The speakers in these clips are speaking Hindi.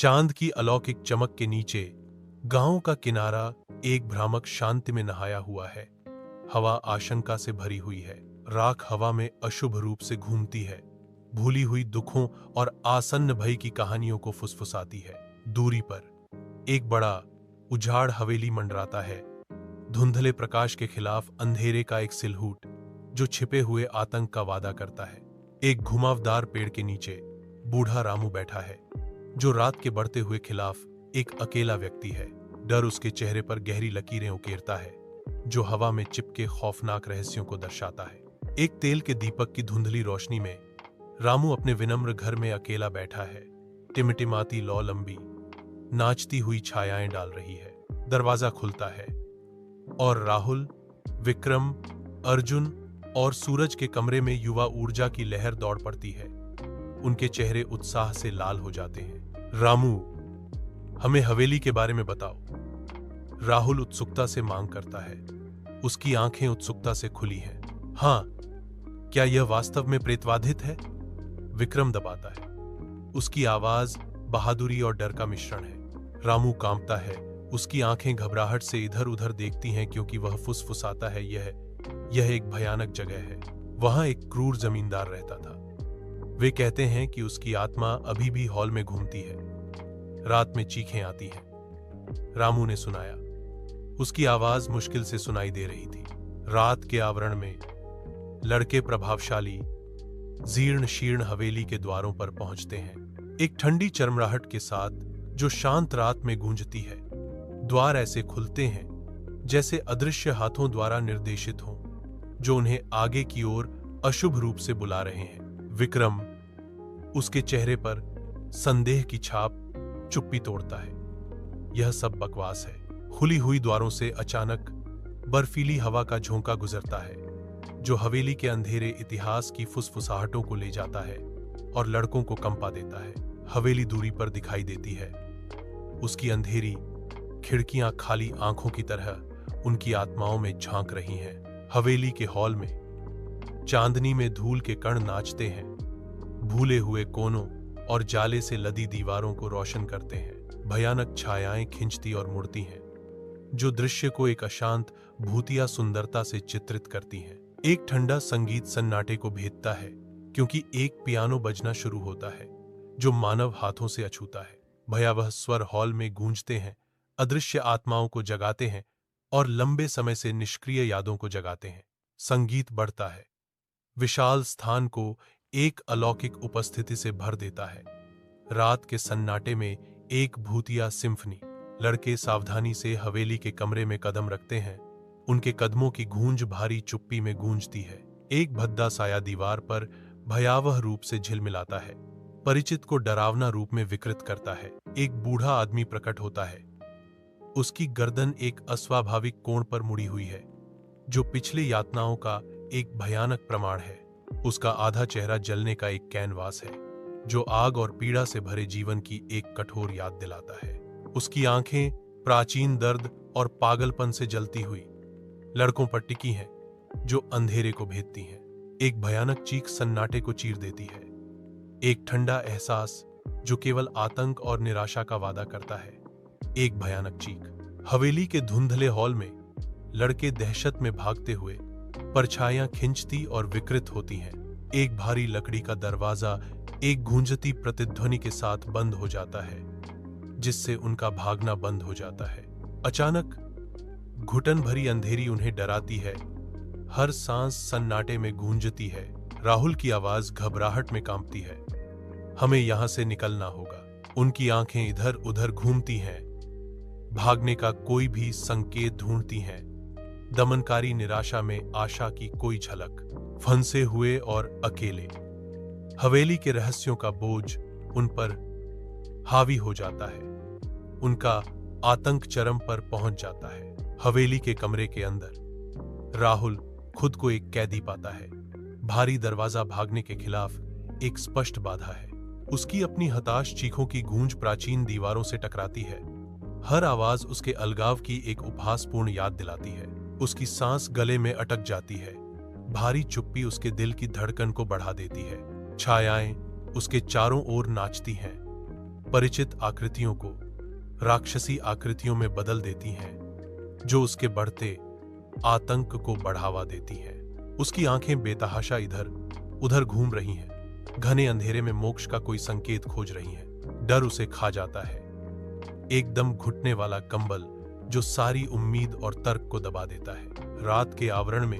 चांद की अलौकिक चमक के नीचे गांव का किनारा एक भ्रामक शांति में नहाया हुआ है। हवा आशंका से भरी हुई है। राख हवा में अशुभ रूप से घूमती है, भूली हुई दुखों और आसन्न भय की कहानियों को फुसफुसाती है। दूरी पर एक बड़ा उजाड़ हवेली मंडराता है, धुंधले प्रकाश के खिलाफ अंधेरे का एक सिलहूट जो छिपे हुए आतंक का वादा करता है। एक घुमावदार पेड़ के नीचे बूढ़ा रामू बैठा है, जो रात के बढ़ते हुए खिलाफ एक अकेला व्यक्ति है। डर उसके चेहरे पर गहरी लकीरें उकेरता है, जो हवा में चिपके खौफनाक रहस्यों को दर्शाता है। एक तेल के दीपक की धुंधली रोशनी में रामू अपने विनम्र घर में अकेला बैठा है। टिमटिमाती लौ लंबी नाचती हुई छायाएं डाल रही है। दरवाजा खुलता है और राहुल, विक्रम, अर्जुन और सूरज के कमरे में युवा ऊर्जा की लहर दौड़ पड़ती है। उनके चेहरे उत्साह से लाल हो जाते हैं। रामू, हमें हवेली के बारे में बताओ, राहुल उत्सुकता से मांग करता है। उसकी आंखें उत्सुकता से खुली हैं। हाँ, क्या यह वास्तव में प्रेतवाधित है? विक्रम दबाता है। उसकी आवाज बहादुरी और डर का मिश्रण है। रामू कांपता है। उसकी आंखें घबराहट से इधर उधर देखती हैं, क्योंकि वह फुसफुसाता है, यह एक भयानक जगह है। वहां एक क्रूर जमींदार रहता था। वे कहते हैं कि उसकी आत्मा अभी भी हॉल में घूमती है। रात में चीखें आती हैं। रामू ने सुनाया। उसकी आवाज मुश्किल से सुनाई दे रही थी। रात के आवरण में लड़के प्रभावशाली जीर्ण शीर्ण हवेली के द्वारों पर पहुंचते हैं, एक ठंडी चरमराहट के साथ जो शांत रात में गूंजती है। द्वार ऐसे खुलते हैं जैसे अदृश्य हाथों द्वारा निर्देशित हों, जो उन्हें आगे की ओर अशुभ रूप से बुला रहे हैं। विक्रम, उसके चेहरे पर संदेह की छाप, चुप्पी तोड़ता है। यह सब बकवास है। खुली हुई द्वारों से अचानक बर्फीली हवा का झोंका गुजरता है, जो हवेली के अंधेरे इतिहास की फुसफुसाहटों को ले जाता है और लड़कों को कंपा देता है। हवेली दूरी पर दिखाई देती है। उसकी अंधेरी खिड़कियां खाली आंखों की तरह उनकी आत्माओं में झांक रही हैं। हवेली के हॉल में चांदनी में धूल के कण नाचते हैं, भूले हुए कोनों और जाले से लदी दीवारों को रोशन करते हैं। भयानक छायाएं खिंचती और मुड़ती हैं, जो दृश्य को एक अशांत भूतिया सुंदरता से चित्रित करती हैं। एक ठंडा संगीत सन्नाटे को भेदता है, क्योंकि एक पियानो बजना शुरू होता है, जो मानव हाथों से अछूता है। भयावह स्वर हॉल में गूंजते हैं, अदृश्य आत्माओं को जगाते हैं और लंबे समय से निष्क्रिय यादों को जगाते हैं। संगीत बढ़ता है, विशाल स्थान को एक अलौकिक उपस्थिति से भर देता है। रात के सन्नाटे में एक भूतिया सिम्फनी। लड़के सावधानी से हवेली के कमरे में कदम रखते हैं। उनके कदमों की गूंज भारी चुप्पी में गूंजती है। एक भद्दा साया दीवार पर भयावह रूप से झिलमिलाता है, परिचित को डरावना रूप में विकृत करता है। एक बूढ़ा आदमी प्रकट होता है। उसकी गर्दन एक अस्वाभाविक कोण पर मुड़ी हुई है, जो पिछली यातनाओं का एक भयानक प्रमाण है। उसका आधा चेहरा जलने का एक कैनवास है, जो आग और पीड़ा से भरे जीवन की एक कठोर याद दिलाता है। उसकी आंखें प्राचीन दर्द और पागलपन से जलती हुई लड़कों पर टिकी हैं, जो अंधेरे को भेदती हैं। एक भयानक चीख सन्नाटे को चीर देती है, एक ठंडा एहसास जो केवल आतंक और निराशा का वादा करता है। एक भयानक चीख। हवेली के धुंधले हॉल में लड़के दहशत में भागते हुए परछाइयां खिंचती और विकृत होती हैं। एक भारी लकड़ी का दरवाजा एक गूंजती प्रतिध्वनि के साथ बंद हो जाता है, जिससे उनका भागना बंद हो जाता है। अचानक घुटन भरी अंधेरी उन्हें डराती है। हर सांस सन्नाटे में गूंजती है। राहुल की आवाज घबराहट में कांपती है। हमें यहां से निकलना होगा। उनकी आंखें इधर उधर घूमती हैं, भागने का कोई भी संकेत ढूंढती हैं। दमनकारी निराशा में आशा की कोई झलक। फंसे हुए और अकेले, हवेली के रहस्यों का बोझ उन पर हावी हो जाता है। उनका आतंक चरम पर पहुंच जाता है। हवेली के कमरे के अंदर राहुल खुद को एक कैदी पाता है। भारी दरवाजा भागने के खिलाफ एक स्पष्ट बाधा है। उसकी अपनी हताश चीखों की गूंज प्राचीन दीवारों से टकराती है। हर आवाज उसके अलगाव की एक उपहासपूर्ण याद दिलाती है। उसकी सांस गले में अटक जाती है। भारी चुप्पी उसके दिल की धड़कन को बढ़ा देती है। छायाएं उसके चारों ओर नाचती हैं, परिचित आकृतियों को राक्षसी आकृतियों में बदल देती हैं, जो उसके बढ़ते आतंक को बढ़ावा देती हैं। उसकी आंखें बेतहाशा इधर उधर घूम रही हैं, घने अंधेरे में मोक्ष का कोई संकेत खोज रही हैं। डर उसे खा जाता है, एकदम घुटने वाला कंबल जो सारी उम्मीद और तर्क को दबा देता है। रात के आवरण में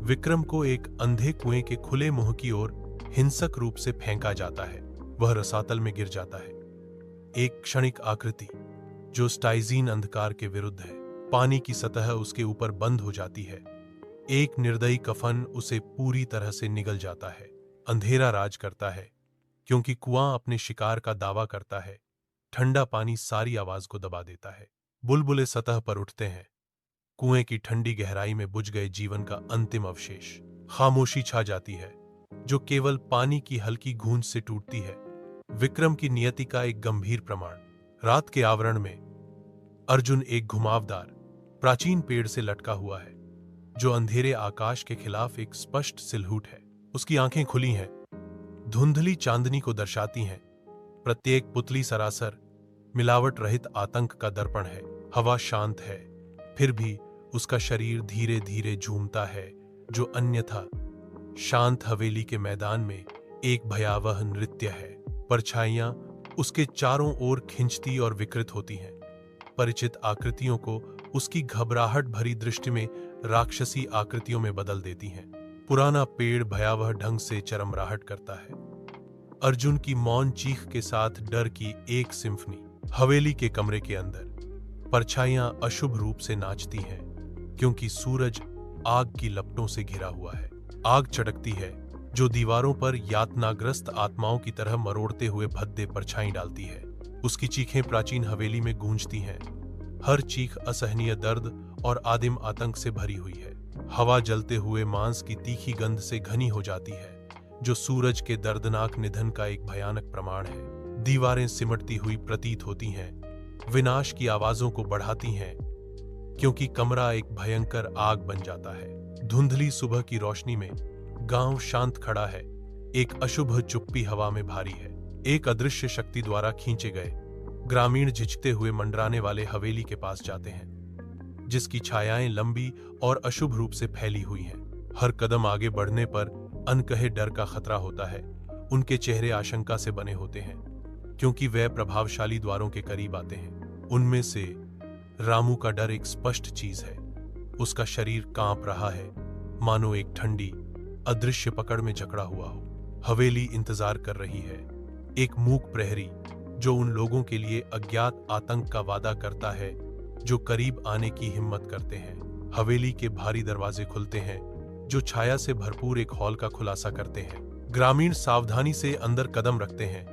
विक्रम को एक अंधे कुएं के खुले मुंह की ओर हिंसक रूप से फेंका जाता है। वह रसातल में गिर जाता है, एक क्षणिक आकृति जो स्टाइजीन अंधकार के विरुद्ध है। पानी की सतह उसके ऊपर बंद हो जाती है, एक निर्दयी कफन उसे पूरी तरह से निगल जाता है। अंधेरा राज करता है, क्योंकि कुआं अपने शिकार का दावा करता है। ठंडा पानी सारी आवाज को दबा देता है। बुलबुले सतह पर उठते हैं, कुएं की ठंडी गहराई में बुझ गए जीवन का अंतिम अवशेष। खामोशी छा जाती है, जो केवल पानी की हल्की गूंज से टूटती है। विक्रम की नियति का एक गंभीर प्रमाण। रात के आवरण में अर्जुन एक घुमावदार प्राचीन पेड़ से लटका हुआ है, जो अंधेरे आकाश के खिलाफ एक स्पष्ट सिलहूट है। उसकी आंखें खुली हैं, धुंधली चांदनी को दर्शाती हैं। प्रत्येक पुतली सरासर मिलावट रहित आतंक का दर्पण है। हवा शांत है, फिर भी उसका शरीर धीरे धीरे झूमता है, जो अन्यथा शांत हवेली के मैदान में एक भयावह नृत्य है। परछाइयां उसके चारों ओर खिंचती और विकृत होती हैं, परिचित आकृतियों को उसकी घबराहट भरी दृष्टि में राक्षसी आकृतियों में बदल देती हैं। पुराना पेड़ भयावह ढंग से चरमराहट करता है। अर्जुन की मौन चीख के साथ डर की एक सिम्फनी। हवेली के कमरे के अंदर परछाइयां अशुभ रूप से नाचती हैं, क्योंकि सूरज आग की लपटों से घिरा हुआ है। आग चटकती है, जो दीवारों पर यातनाग्रस्त आत्माओं की तरह मरोड़ते हुए भद्दे परछाई डालती है। उसकी चीखें प्राचीन हवेली में गूंजती हैं, हर चीख असहनीय दर्द और आदिम आतंक से भरी हुई है। हवा जलते हुए मांस की तीखी गंध से घनी हो जाती है, जो सूरज के दर्दनाक निधन का एक भयानक प्रमाण है। दीवारें सिमटती हुई प्रतीत होती हैं, विनाश की आवाजों को बढ़ाती हैं, क्योंकि कमरा एक भयंकर आग बन जाता है। धुंधली सुबह की रोशनी में गांव शांत खड़ा है, एक अशुभ चुप्पी हवा में भारी है। एक अदृश्य शक्ति द्वारा खींचे गए ग्रामीण झिझकते हुए मंडराने वाले हवेली के पास जाते हैं, जिसकी छायाएं लंबी और अशुभ रूप से फैली हुई हैं। हर कदम आगे बढ़ने पर अनकहे डर का खतरा होता है। उनके चेहरे आशंका से बने होते हैं, क्योंकि वे प्रभावशाली द्वारों के करीब आते हैं। उनमें से रामू का डर एक स्पष्ट चीज है। उसका शरीर कांप रहा है, मानो एक ठंडी अदृश्य पकड़ में जकड़ा हुआ हो। हवेली इंतजार कर रही है, एक मूक प्रहरी जो उन लोगों के लिए अज्ञात आतंक का वादा करता है जो करीब आने की हिम्मत करते हैं। हवेली के भारी दरवाजे खुलते हैं, जो छाया से भरपूर एक हॉल का खुलासा करते हैं। ग्रामीण सावधानी से अंदर कदम रखते हैं,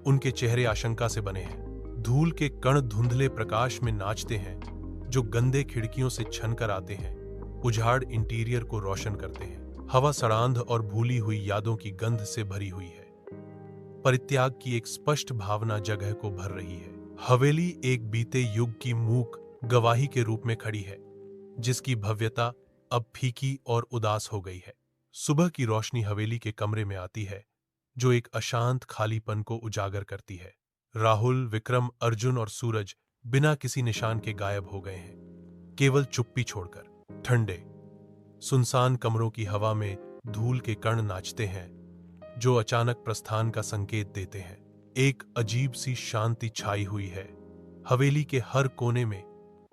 उनके चेहरे आशंका से बने हैं। धूल के कण धुंधले प्रकाश में नाचते हैं, जो गंदे खिड़कियों से छनकर आते हैं, उजाड़ इंटीरियर को रोशन करते हैं। हवा सड़ांध और भूली हुई यादों की गंध से भरी हुई है। परित्याग की एक स्पष्ट भावना जगह को भर रही है। हवेली एक बीते युग की मूक गवाही के रूप में खड़ी है, जिसकी भव्यता अब फीकी और उदास हो गई है। सुबह की रोशनी हवेली के कमरे में आती है, जो एक अशांत खालीपन को उजागर करती है। राहुल, विक्रम, अर्जुन और सूरज बिना किसी निशान के गायब हो गए हैं, केवल चुप्पी छोड़कर। ठंडे सुनसान कमरों की हवा में धूल के कण नाचते हैं, जो अचानक प्रस्थान का संकेत देते हैं। एक अजीब सी शांति छाई हुई है। हवेली के हर कोने में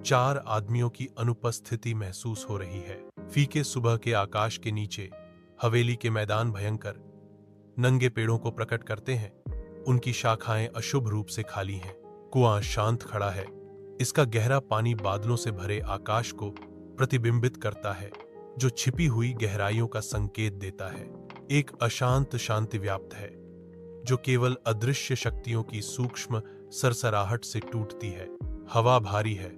4 आदमियों की अनुपस्थिति महसूस हो रही है। फीके सुबह के आकाश के नीचे हवेली के मैदान भयंकर नंगे पेड़ों को प्रकट करते हैं। उनकी शाखाएं अशुभ रूप से खाली हैं। कुआं शांत खड़ा है, इसका गहरा पानी बादलों से भरे आकाश को प्रतिबिंबित करता है, जो छिपी हुई गहराइयों का संकेत देता है। एक अशांत शांति व्याप्त है, जो केवल अदृश्य शक्तियों की सूक्ष्म सरसराहट से टूटती है। हवा भारी है,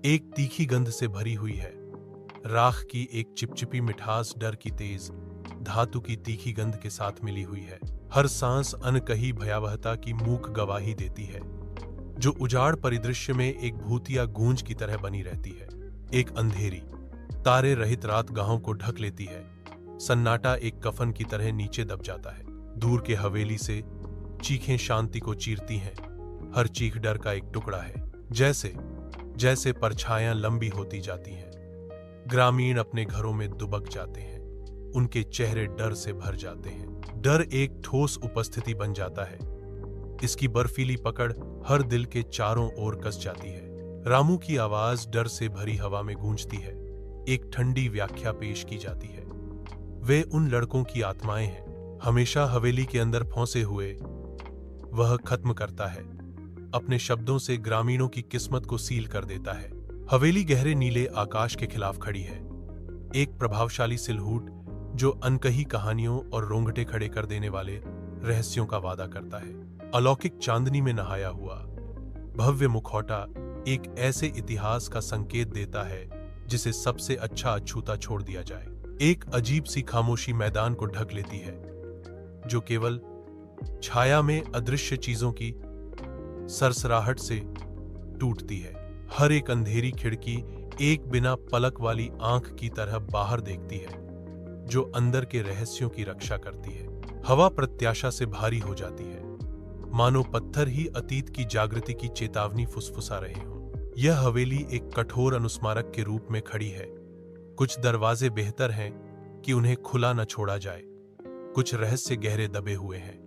एक तीखी गंध से भरी हुई है। राख की एक चिपचिपी मिठास डर की तेज धातु की तीखी गंध के साथ मिली हुई है। हर सांस अनकही भयावहता की मूक गवाही देती है, जो उजाड़ परिदृश्य में एक भूतिया गूंज की तरह बनी रहती है। एक अंधेरी तारे रहित रात गांव को ढक लेती है। सन्नाटा एक कफन की तरह नीचे दब जाता है। दूर के हवेली से चीखें शांति को चीरती हैं, हर चीख डर का एक टुकड़ा है। जैसे जैसे परछायां लंबी होती जाती हैं, ग्रामीण अपने घरों में दुबक जाते हैं। उनके चेहरे डर से भर जाते हैं। डर एक ठोस उपस्थिति बन जाता है। इसकी बर्फीली पकड़ हर दिल के चारों ओर कस जाती है। रामू की आवाज डर से भरी हवा में गूंजती है। एक ठंडी व्याख्या पेश की जाती है। वे उन लड़कों की आत्माएं हैं, हमेशा हवेली के अंदर फंसे हुए। वह खत्म करता है, अपने शब्दों से ग्रामीणों की किस्मत को सील कर देता है। हवेली गहरे नीले आकाश के खिलाफ खड़ी है, एक प्रभावशाली सिलहूट जो अनकही कहानियों और रोंगटे खड़े कर देने वाले रहस्यों का वादा करता है। अलौकिक चांदनी में नहाया हुआ भव्य मुखौटा एक ऐसे इतिहास का संकेत देता है जिसे सबसे अच्छा अछूता छोड़ दिया जाए। एक अजीब सी खामोशी मैदान को ढक लेती है, जो केवल छाया में अदृश्य चीजों की सरसराहट से टूटती है। हर एक अंधेरी खिड़की एक बिना पलक वाली आंख की तरह बाहर देखती है, जो अंदर के रहस्यों की रक्षा करती है। हवा प्रत्याशा से भारी हो जाती है, मानो पत्थर ही अतीत की जागृति की चेतावनी फुसफुसा रहे हों। यह हवेली एक कठोर अनुस्मारक के रूप में खड़ी है। कुछ दरवाजे बेहतर हैं कि उन्हें खुला न छोड़ा जाए, कुछ रहस्य गहरे दबे हुए हैं।